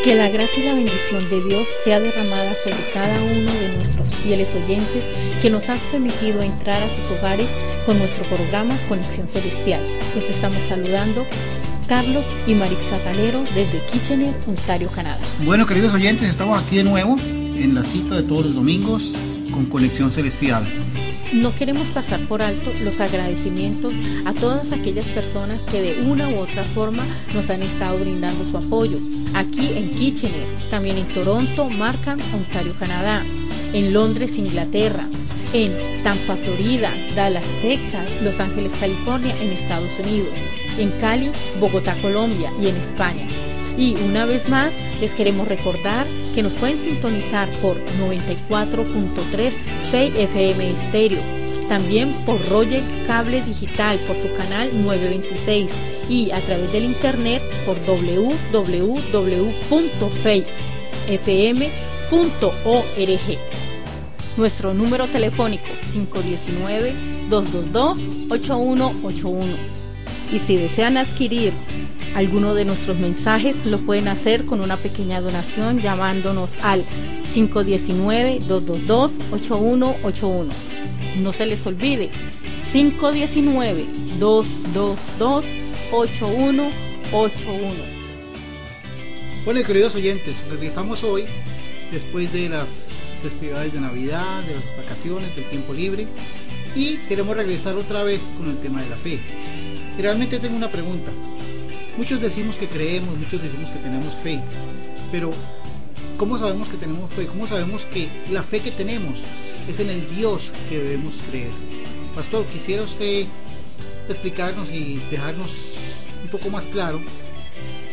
Que la gracia y la bendición de Dios sea derramada sobre cada uno de nuestros fieles oyentes que nos han permitido entrar a sus hogares con nuestro programa Conexión Celestial. Los estamos saludando Carlos y Marixa Talero desde Kitchener, Ontario, Canadá. Bueno, queridos oyentes, estamos aquí de nuevo en la cita de todos los domingos con Conexión Celestial. No queremos pasar por alto los agradecimientos a todas aquellas personas que de una u otra forma nos han estado brindando su apoyo. Aquí en Kitchener, también en Toronto, Markham, Ontario, Canadá, en Londres, Inglaterra, en Tampa, Florida, Dallas, Texas, Los Ángeles, California, en Estados Unidos, en Cali, Bogotá, Colombia y en España. Y una vez más, les queremos recordar que nos pueden sintonizar por 94.3 Fey FM Estéreo, también por Roger Cable Digital por su canal 926 y a través del internet por www.feyfm.org. Nuestro número telefónico 519-222-8181. Y si desean adquirir alguno de nuestros mensajes, lo pueden hacer con una pequeña donación llamándonos al 519-222-8181. No se les olvide, 519-222-8181. Bueno, queridos oyentes, regresamos hoy después de las festividades de Navidad, de las vacaciones, del tiempo libre, y queremos regresar otra vez con el tema de la fe. Y realmente tengo una pregunta. Muchos decimos que creemos, muchos decimos que tenemos fe, pero ¿cómo sabemos que tenemos fe? ¿Cómo sabemos que la fe que tenemos es en el Dios que debemos creer? Pastor, quisiera usted explicarnos y dejarnos un poco más claro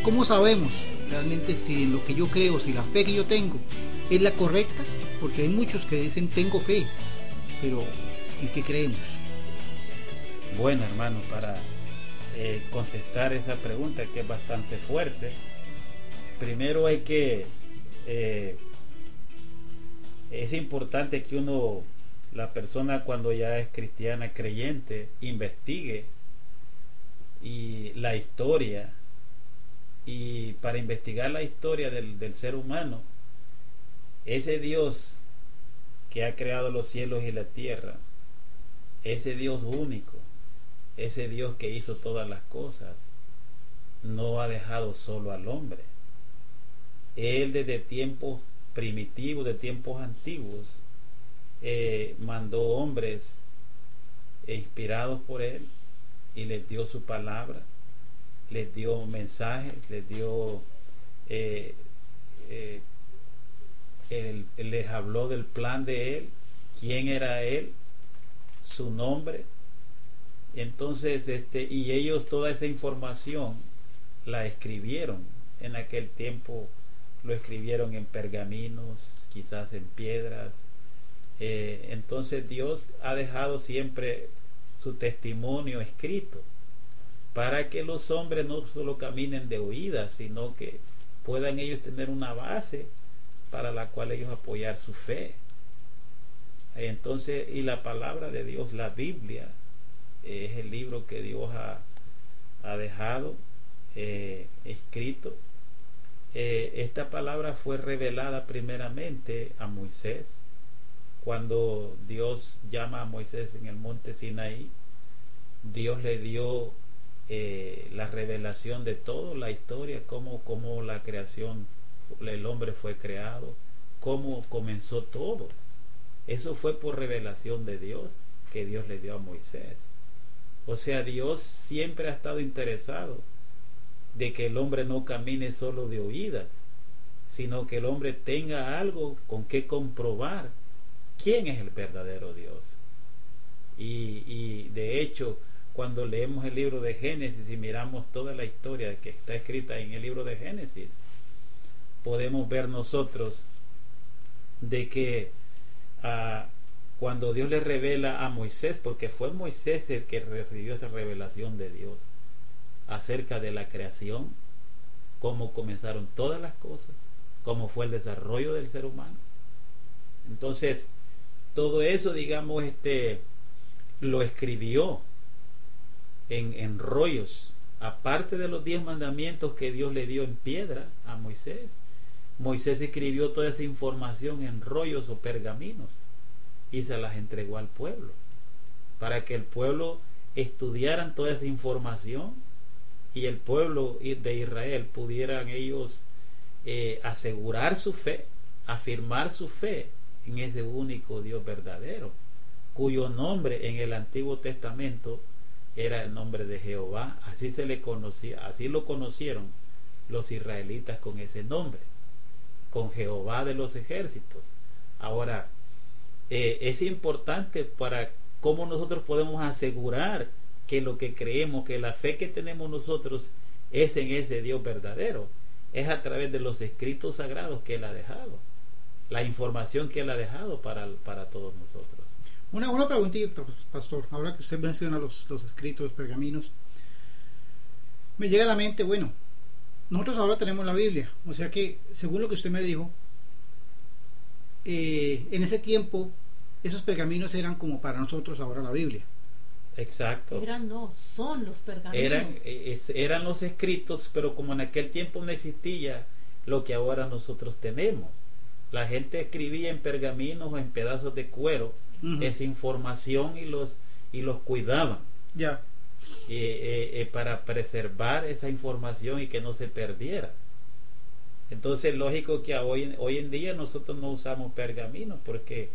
cómo sabemos realmente si en lo que yo creo, si la fe que yo tengo es la correcta, porque hay muchos que dicen tengo fe, pero ¿en qué creemos? Bueno, hermano, para contestar esa pregunta que es bastante fuerte, primero hay que es importante que la persona cuando ya es cristiana, creyente, investigue y la historia, y para investigar la historia del ser humano, ese Dios que ha creado los cielos y la tierra, ese Dios único, ese Dios que hizo todas las cosas, no ha dejado solo al hombre. Él desde tiempos primitivos, de tiempos antiguos, mandó hombres inspirados por él y les dio su palabra, les dio mensajes, les dio les habló del plan de él, quién era él, su nombre. Entonces y ellos toda esa información la escribieron. En aquel tiempo lo escribieron en pergaminos, quizás en piedras. Entonces Dios ha dejado siempre su testimonio escrito para que los hombres no solo caminen de oídas, sino que puedan ellos tener una base para la cual ellos apoyar su fe. Entonces, y la palabra de Dios, la Biblia, es el libro que Dios ha dejado escrito. Esta palabra fue revelada primeramente a Moisés, cuando Dios llama a Moisés en el monte Sinaí. Dios le dio la revelación de toda la historia, cómo la creación, el hombre fue creado, cómo comenzó todo. Eso fue por revelación de Dios que Dios le dio a Moisés. O sea, Dios siempre ha estado interesado de que el hombre no camine solo de oídas, sino que el hombre tenga algo con que comprobar quién es el verdadero Dios. Y de hecho, cuando leemos el libro de Génesis y miramos toda la historia que está escrita en el libro de Génesis, podemos ver nosotros de que cuando Dios le revela a Moisés, porque fue Moisés el que recibió esa revelación de Dios acerca de la creación, cómo comenzaron todas las cosas, cómo fue el desarrollo del ser humano. Entonces, todo eso, digamos, lo escribió en rollos, aparte de los 10 mandamientos que Dios le dio en piedra a Moisés. Moisés escribió toda esa información en rollos o pergaminos y se las entregó al pueblo, para que el pueblo estudiaran toda esa información y el pueblo de Israel pudieran ellos asegurar su fe, afirmar su fe en ese único Dios verdadero, cuyo nombre en el Antiguo Testamento era el nombre de Jehová. Así se le conocía, así lo conocieron los israelitas, con ese nombre, con Jehová de los ejércitos. Ahora, es importante para cómo nosotros podemos asegurar que lo que creemos, que la fe que tenemos nosotros es en ese Dios verdadero, es a través de los escritos sagrados que Él ha dejado, la información que Él ha dejado para todos nosotros. Una preguntita, pastor, ahora que usted menciona los escritos, los pergaminos, me llega a la mente, bueno, nosotros ahora tenemos la Biblia, o sea que, según lo que usted me dijo, en ese tiempo esos pergaminos eran como para nosotros ahora la Biblia. Exacto. Son los pergaminos. Eran los escritos, pero como en aquel tiempo no existía lo que ahora nosotros tenemos. La gente escribía en pergaminos o en pedazos de cuero esa información y los cuidaban. Ya. Para preservar esa información y que no se perdiera. Entonces, lógico que hoy en día nosotros no usamos pergaminos porque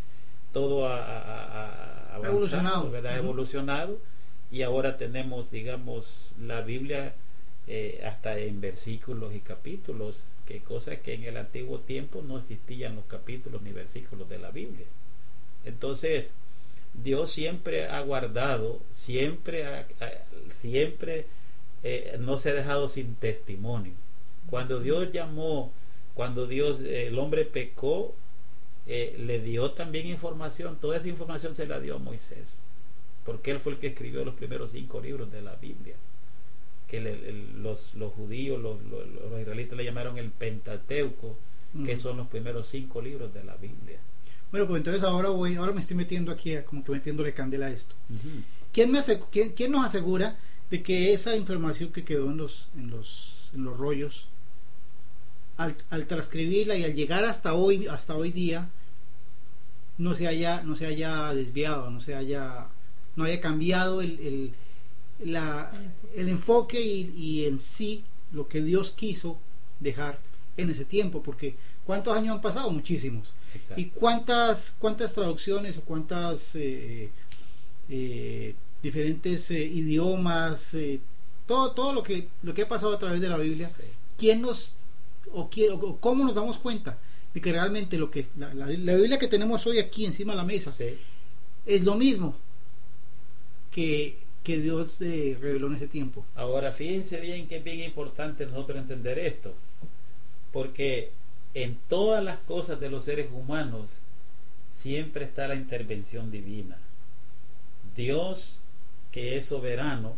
todo ha avanzado, ¿verdad? Evolucionado, y ahora tenemos, digamos, la Biblia hasta en versículos y capítulos, que cosas que en el antiguo tiempo no existían los capítulos ni versículos de la Biblia. Entonces, Dios siempre ha guardado, siempre no se ha dejado sin testimonio. Cuando Dios llamó, el hombre pecó, le dio también información. Toda esa información se la dio a Moisés, porque él fue el que escribió los primeros 5 libros de la Biblia, que los judíos, los israelitas le llamaron el Pentateuco, que son los primeros 5 libros de la Biblia. Bueno, pues entonces ahora me estoy metiendo aquí, como que metiéndole candela a esto. ¿Quién nos asegura de que esa información que quedó en los rollos, al transcribirla y al llegar hasta hoy día, no se haya desviado, no haya cambiado el enfoque y en sí lo que Dios quiso dejar en ese tiempo? Porque ¿cuántos años han pasado? Muchísimos. Exacto. ¿Y cuántas traducciones o cuántas diferentes idiomas, todo lo que ha pasado a través de la Biblia? Sí. ¿Cómo nos damos cuenta de que realmente lo que la Biblia que tenemos hoy aquí encima de la mesa, sí, es lo mismo que Dios reveló en ese tiempo? Ahora, fíjense bien que es bien importante nosotros entender esto, porque en todas las cosas de los seres humanos siempre está la intervención divina. Dios, que es soberano,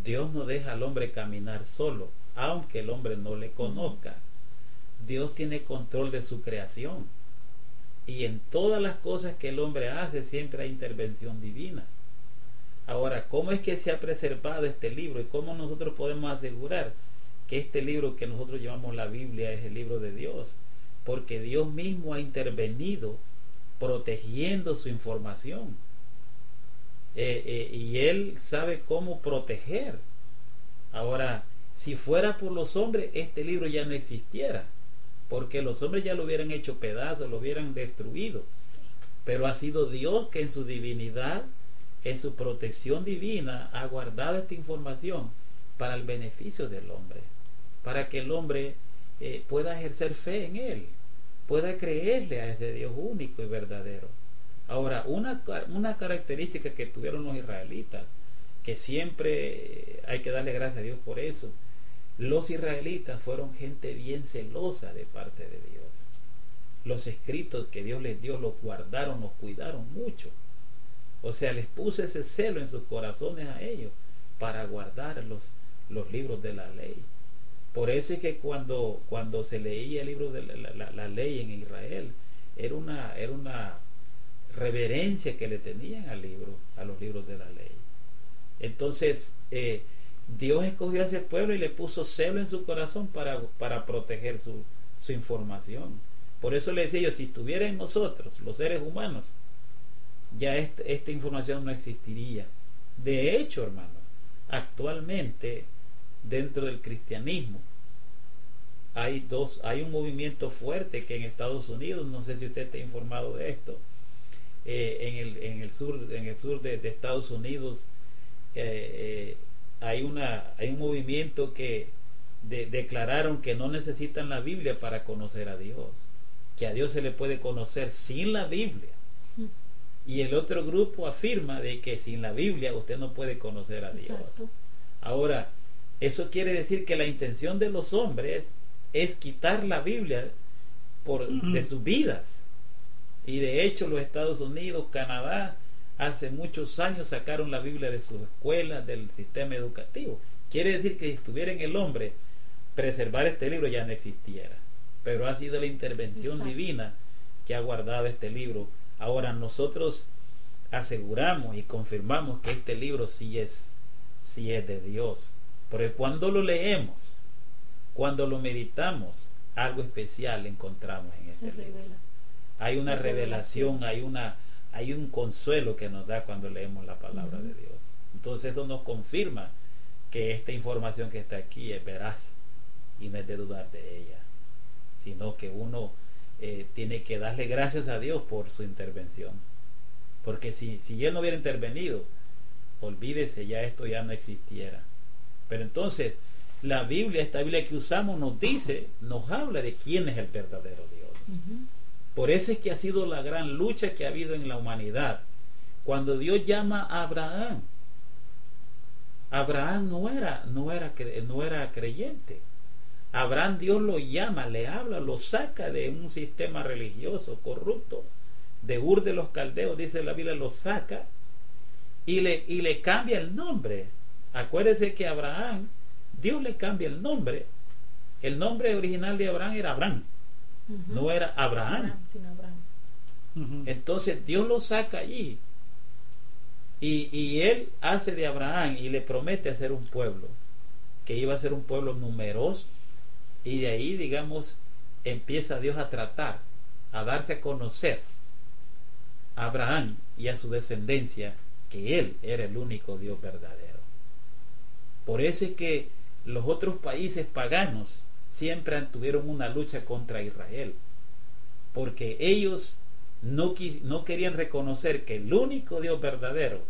Dios no deja al hombre caminar solo, aunque el hombre no le conozca. Dios tiene control de su creación, y en todas las cosas que el hombre hace siempre hay intervención divina. Ahora, ¿cómo es que se ha preservado este libro y cómo nosotros podemos asegurar que este libro que nosotros llamamos la Biblia es el libro de Dios? Porque Dios mismo ha intervenido protegiendo su información, y Él sabe cómo proteger. Ahora, si fuera por los hombres, este libro ya no existiera, porque los hombres ya lo hubieran hecho pedazos, lo hubieran destruido. Pero ha sido Dios que en su divinidad, en su protección divina, ha guardado esta información para el beneficio del hombre, para que el hombre pueda ejercer fe en Él, pueda creerle a ese Dios único y verdadero. Ahora, una característica que tuvieron los israelitas, que siempre hay que darle gracias a Dios por eso: los israelitas fueron gente bien celosa de parte de Dios. Los escritos que Dios les dio los guardaron, los cuidaron mucho. O sea, les puso ese celo en sus corazones a ellos para guardar los libros de la ley. Por eso es que cuando se leía el libro de la ley en Israel, era una reverencia que le tenían a los libros de la ley. Entonces, Dios escogió a ese pueblo y le puso celo en su corazón para proteger su información. Por eso le decía yo, si estuviera en nosotros, los seres humanos, ya esta información no existiría. De hecho, hermanos, actualmente dentro del cristianismo hay un movimiento fuerte que en Estados Unidos, no sé si usted está informado de esto, en el sur de Estados Unidos hay un movimiento que declararon que no necesitan la Biblia para conocer a Dios, que a Dios se le puede conocer sin la Biblia. Y el otro grupo afirma de que sin la Biblia usted no puede conocer a Dios. Exacto. Ahora, eso quiere decir que la intención de los hombres es quitar la Biblia de sus vidas. Y de hecho los Estados Unidos, Canadá, hace muchos años sacaron la Biblia de sus escuelas, del sistema educativo. Quiere decir que si estuviera en el hombre, preservar este libro ya no existiera. Pero ha sido la intervención divina que ha guardado este libro. Ahora nosotros aseguramos y confirmamos que este libro sí es de Dios. Porque cuando lo leemos, cuando lo meditamos, algo especial encontramos en este libro. Hay una revelación, hay un consuelo que nos da cuando leemos la palabra de Dios. Entonces eso nos confirma que esta información que está aquí es veraz y no es de dudar de ella, sino que uno tiene que darle gracias a Dios por su intervención, porque si Él no hubiera intervenido, olvídese, ya esto ya no existiera. Pero entonces la Biblia, esta Biblia que usamos, nos habla de quién es el verdadero Dios. Por eso es que ha sido la gran lucha que ha habido en la humanidad. Cuando Dios llama a Abraham no era creyente. Abraham, Dios lo llama, le habla, lo saca de un sistema religioso corrupto, de Ur de los Caldeos, dice la Biblia, lo saca y le cambia el nombre. Acuérdese que Abraham, Dios le cambia el nombre. El nombre original de Abraham era Abraham, no era Abraham. Entonces Dios lo saca allí y Él hace de Abraham y le promete hacer un pueblo, que iba a ser un pueblo numeroso. Y de ahí, digamos, empieza Dios a tratar, a darse a conocer a Abraham y a su descendencia que Él era el único Dios verdadero. Por eso es que los otros países paganos siempre tuvieron una lucha contra Israel, porque ellos no querían reconocer que el único Dios verdadero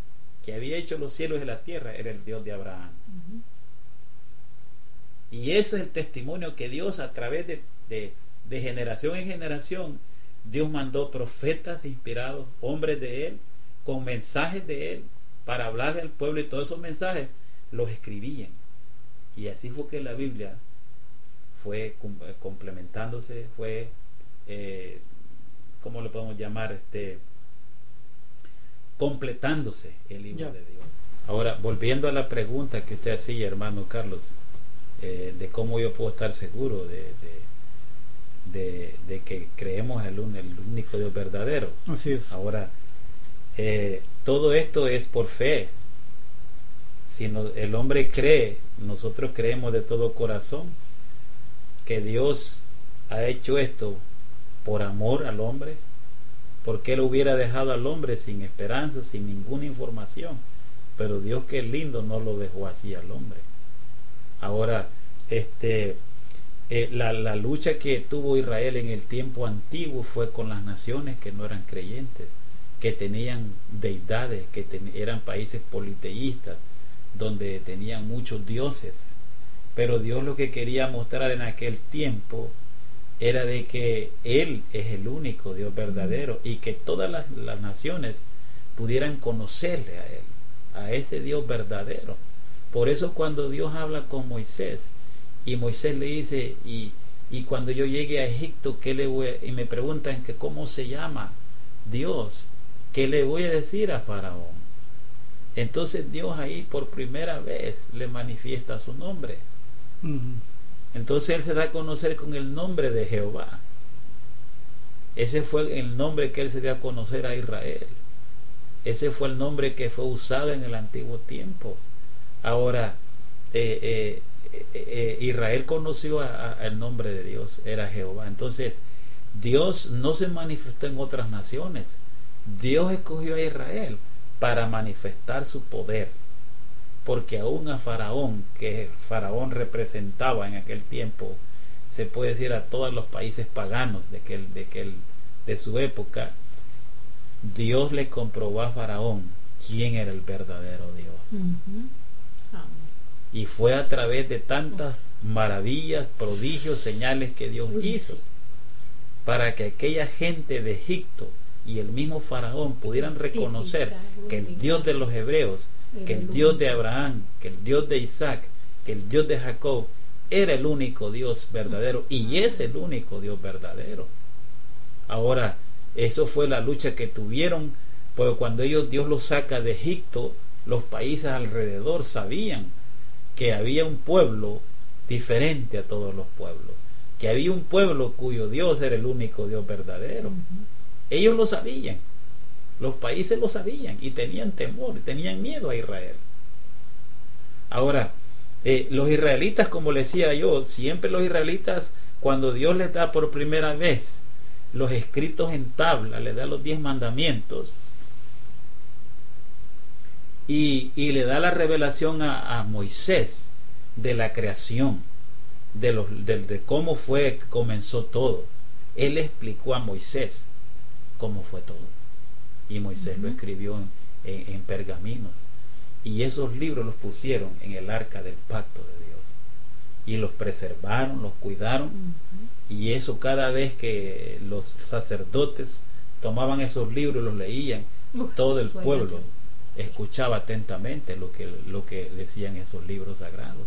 que había hecho los cielos y la tierra era el Dios de Abraham. Y ese es el testimonio que Dios, a través de generación en generación, Dios mandó profetas inspirados, hombres de Él, con mensajes de Él, para hablarle al pueblo, y todos esos mensajes los escribían. Y así fue que la Biblia fue complementándose, fue, ¿cómo le podemos llamar? Completándose el libro de Dios. Ahora, volviendo a la pregunta que usted hacía, hermano Carlos, de cómo yo puedo estar seguro de que creemos el único Dios verdadero. Así es. Ahora, todo esto es por fe. Si el hombre cree, nosotros creemos de todo corazón que Dios ha hecho esto por amor al hombre, porque Él hubiera dejado al hombre sin esperanza, sin ninguna información. Pero Dios, que es lindo, no lo dejó así al hombre. Ahora, la lucha que tuvo Israel en el tiempo antiguo fue con las naciones que no eran creyentes, que tenían deidades, que eran países politeístas, donde tenían muchos dioses. Pero Dios lo que quería mostrar en aquel tiempo era de que Él es el único Dios verdadero, y que todas las naciones pudieran conocerle a Él, a ese Dios verdadero. Por eso cuando Dios habla con Moisés, y Moisés le dice, y cuando yo llegue a Egipto, ¿qué le voy a? Y me preguntan que cómo se llama Dios, ¿qué le voy a decir a Faraón? Entonces Dios ahí por primera vez le manifiesta su nombre. Entonces Él se da a conocer con el nombre de Jehová. Ese fue el nombre que Él se dio a conocer a Israel. Ese fue el nombre que fue usado en el antiguo tiempo. Ahora, Israel conoció el nombre de Dios, era Jehová. Entonces Dios no se manifestó en otras naciones. Dios escogió a Israel para manifestar su poder, porque aún a Faraón, que Faraón representaba en aquel tiempo, se puede decir a todos los países paganos de su época, Dios le comprobó a Faraón quién era el verdadero Dios. Y fue a través de tantas maravillas, prodigios, señales que Dios hizo, para que aquella gente de Egipto y el mismo Faraón pudieran reconocer que el Dios de los hebreos, que el Dios de Abraham, que el Dios de Isaac, que el Dios de Jacob era el único Dios verdadero, y es el único Dios verdadero. Ahora, eso fue la lucha que tuvieron, porque cuando Dios los saca de Egipto, los países alrededor sabían que había un pueblo diferente a todos los pueblos, que había un pueblo cuyo Dios era el único Dios verdadero. Ellos lo sabían, los países lo sabían, y tenían temor, tenían miedo a Israel. Ahora, los israelitas, como les decía yo, siempre los israelitas, cuando Dios les da por primera vez los escritos en tabla, les da los 10 mandamientos, y le da la revelación a Moisés de la creación, de cómo fue que comenzó todo. Él explicó a Moisés cómo fue todo, y Moisés lo escribió en pergaminos, y esos libros los pusieron en el arca del pacto de Dios, y los preservaron, los cuidaron, y eso cada vez que los sacerdotes tomaban esos libros y los leían, todo el pueblo escuchaba atentamente lo que decían esos libros sagrados.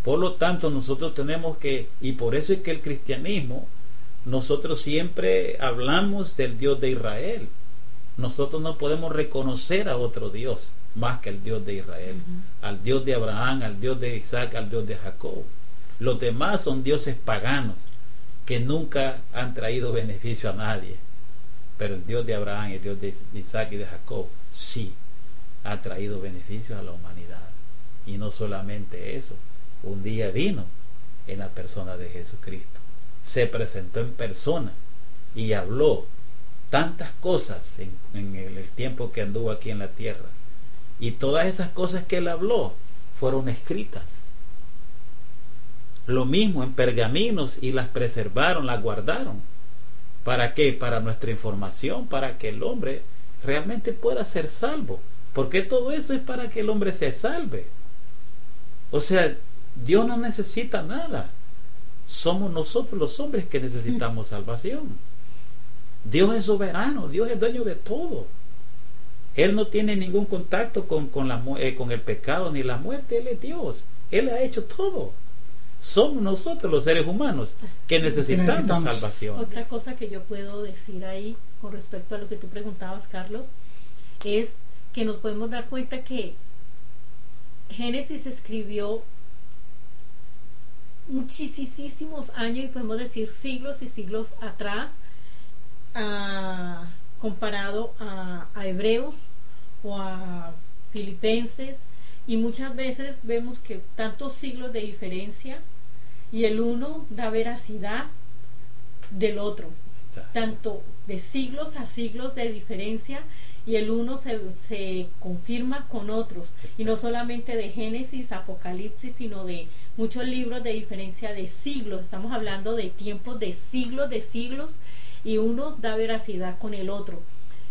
Por lo tanto, nosotros tenemos que, y por eso es que el cristianismo, nosotros siempre hablamos del Dios de Israel. Nosotros no podemos reconocer a otro Dios más que el Dios de Israel, al Dios de Abraham, al Dios de Isaac, al Dios de Jacob. Los demás son dioses paganos que nunca han traído beneficio a nadie, pero el Dios de Abraham, el Dios de Isaac y de Jacob sí ha traído beneficios a la humanidad. Y no solamente eso, un día vino en la persona de Jesucristo, se presentó en persona y habló tantas cosas en el tiempo que anduvo aquí en la tierra, y todas esas cosas que él habló fueron escritas, lo mismo en pergaminos, y las preservaron, las guardaron. ¿Para qué? Para nuestra información, para que el hombre realmente pueda ser salvo, porque todo eso es para que el hombre se salve. O sea, Dios no necesita nada, somos nosotros los hombres que necesitamos salvación. Dios es soberano, Dios es dueño de todo. Él no tiene ningún contacto con el pecado ni la muerte. Él es Dios, Él ha hecho todo. Somos nosotros los seres humanos que necesitamos salvación. Otra cosa que yo puedo decir ahí con respecto a lo que tú preguntabas, Carlos, es que nos podemos dar cuenta que Génesis se escribió muchísimos años, y podemos decir siglos y siglos atrás, comparado a Hebreos o a Filipenses, y muchas veces vemos que tantos siglos de diferencia, y el uno da veracidad del otro, tanto de siglos a siglos de diferencia, y el uno se confirma con otros, y no solamente de Génesis, Apocalipsis, sino de muchos libros de diferencia de siglos. Estamos hablando de tiempos de siglos, y uno da veracidad con el otro.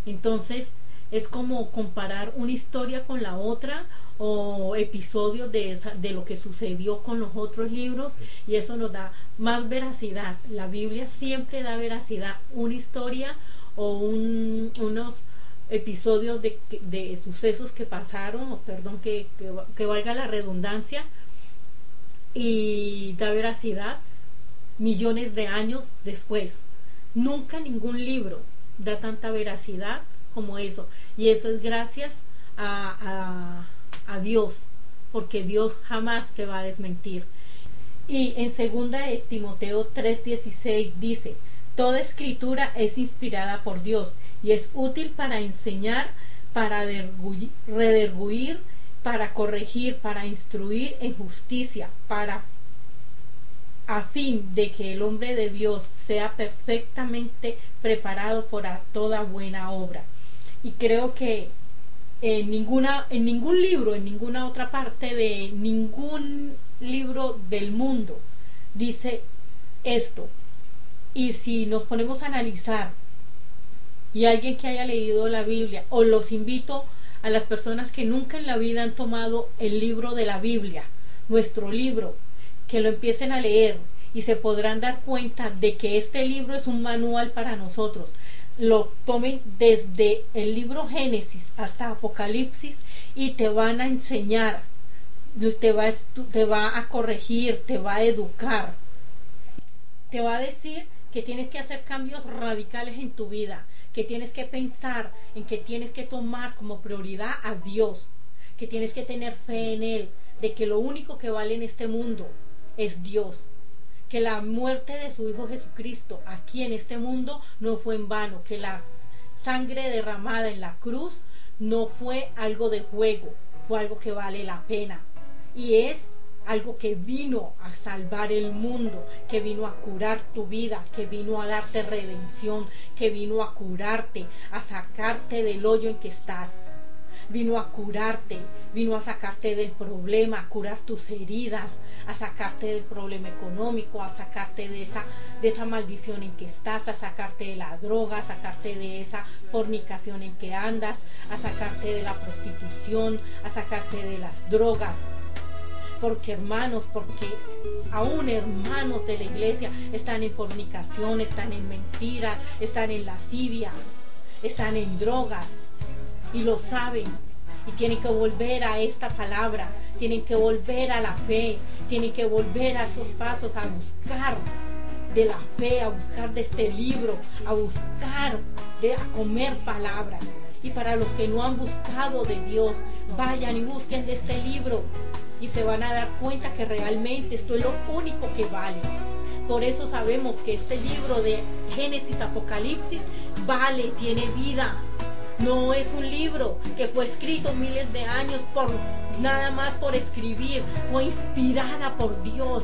Entonces es como comparar una historia con la otra, o episodios de lo que sucedió con los otros libros, y eso nos da más veracidad. La Biblia siempre da veracidad, una historia o unos episodios de sucesos que pasaron, o perdón, que valga la redundancia, y da veracidad millones de años después. Nunca ningún libro da tanta veracidad como eso, y eso es gracias a Dios, porque Dios jamás se va a desmentir. Y en 2 de Timoteo 3:16 dice: toda escritura es inspirada por Dios y es útil para enseñar, para redarguir para corregir, para instruir en justicia, a fin de que el hombre de Dios sea perfectamente preparado para toda buena obra. Y creo que en ningún libro, en ninguna otra parte de ningún libro del mundo dice esto. Y si nos ponemos a analizar, y alguien que haya leído la Biblia, o los invito a las personas que nunca en la vida han tomado el libro de la Biblia, nuestro libro, que lo empiecen a leer y se podrán dar cuenta de que este libro es un manual para nosotros. Lo tomen desde el libro Génesis hasta Apocalipsis y te van a enseñar, te va a corregir, te va a educar, te va a decir que tienes que hacer cambios radicales en tu vida, que tienes que pensar en que tienes que tomar como prioridad a Dios, que tienes que tener fe en Él, de que lo único que vale en este mundo es Dios, que la muerte de su Hijo Jesucristo aquí en este mundo no fue en vano, que la sangre derramada en la cruz no fue algo de juego, fue algo que vale la pena, y es algo que vino a salvar el mundo, que vino a curar tu vida, que vino a darte redención, que vino a curarte, a sacarte del hoyo en que estás. Vino a curarte, vino a sacarte del problema, a curar tus heridas, a sacarte del problema económico, a sacarte de esa maldición en que estás, a sacarte de la droga, a sacarte de esa fornicación en que andas, a sacarte de la prostitución, a sacarte de las drogas. Porque hermanos, porque aún hermanos de la iglesia están en fornicación, están en mentiras, están en lascivia, están en drogas, y lo saben, y tienen que volver a esta palabra, tienen que volver a la fe, tienen que volver a esos pasos, a buscar de la fe, a buscar de este libro, a buscar a comer palabra. Y para los que no han buscado de Dios, vayan y busquen de este libro y se van a dar cuenta que realmente esto es lo único que vale. Por eso sabemos que este libro de Génesis, Apocalipsis vale, tiene vida. No es un libro que fue escrito miles de años nada más por escribir. Fue inspirada por Dios.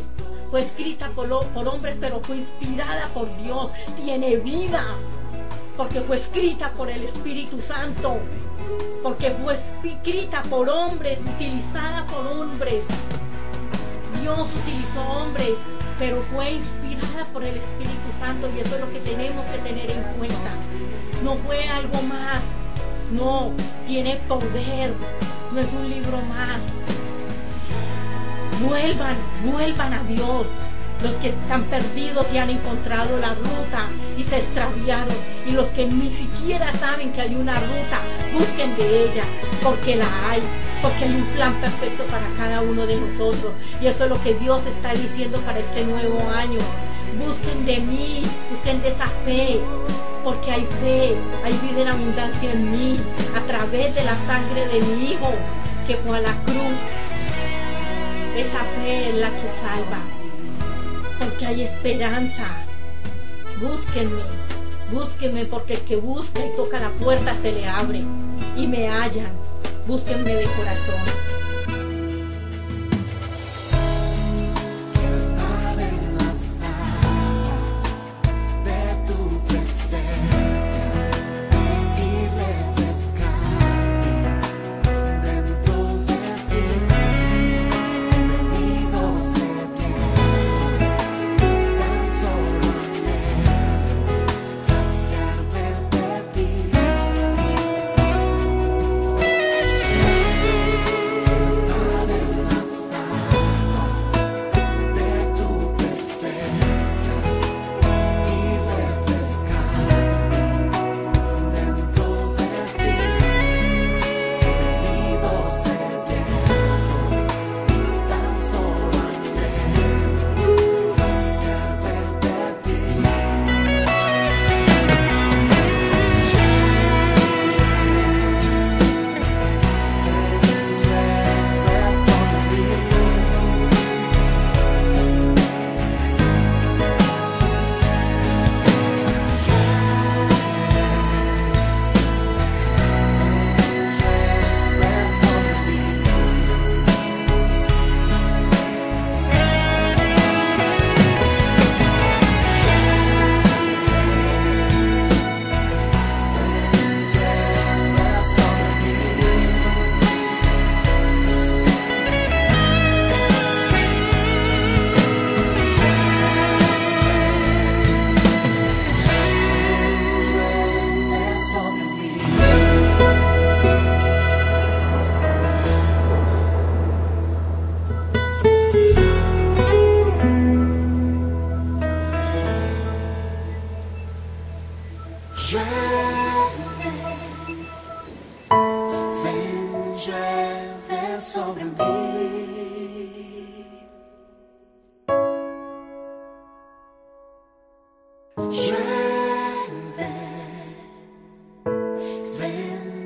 Fue escrita por hombres, pero fue inspirada por Dios. Tiene vida. Porque fue escrita por el Espíritu Santo. Porque fue escrita por hombres, utilizada por hombres. Dios utilizó hombres, pero fue inspirada por el Espíritu Santo, y eso es lo que tenemos que tener en cuenta. No fue algo más, no, tiene poder, no es un libro más. Vuelvan a Dios. Los que están perdidos y han encontrado la ruta y se extraviaron, y los que ni siquiera saben que hay una ruta, busquen de ella, porque la hay, porque hay un plan perfecto para cada uno de nosotros, y eso es lo que Dios está diciendo para este nuevo año. Busquen de mí, busquen de esa fe, porque hay fe, hay vida en abundancia en mí, a través de la sangre de mi Hijo que fue a la cruz. Esa fe es la que salva, porque hay esperanza. Búsquenme, porque el que busca y toca la puerta se le abre, y me hallan. Búsquenme de corazón.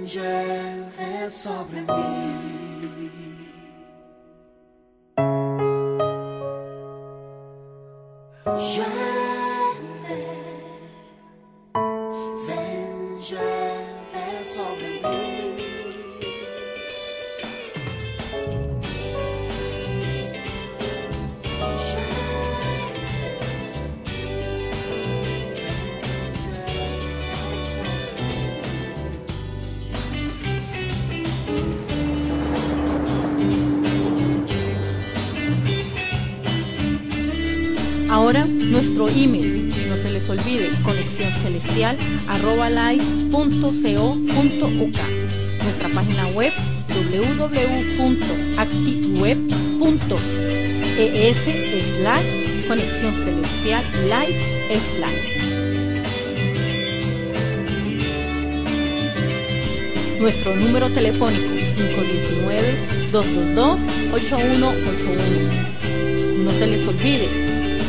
Llueve sobre mí. Llueve, ven, llueve sobre mí. Ahora nuestro email, no se les olvide, conexioncelestial@live.co.uk. Nuestra página web www.activeweb.es/conexioncelestial/live/. Nuestro número telefónico 519-222-8181. No se les olvide,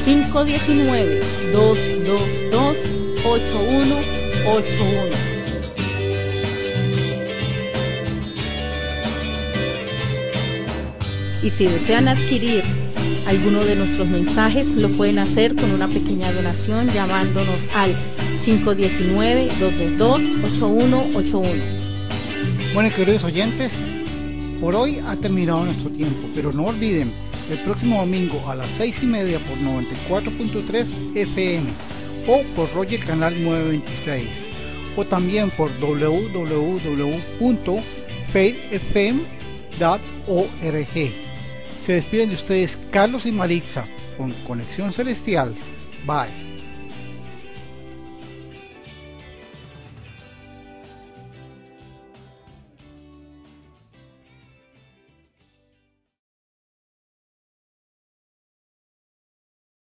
519-222-8181. Y si desean adquirir alguno de nuestros mensajes, lo pueden hacer con una pequeña donación llamándonos al 519-222-8181. Bueno, queridos oyentes, por hoy ha terminado nuestro tiempo, pero no olviden, el próximo domingo a las 6:30 por 94.3 FM o por Roger Canal 926 o también por www.faithfm.org. Se despiden de ustedes Carlos y Marixa con Conexión Celestial. Bye.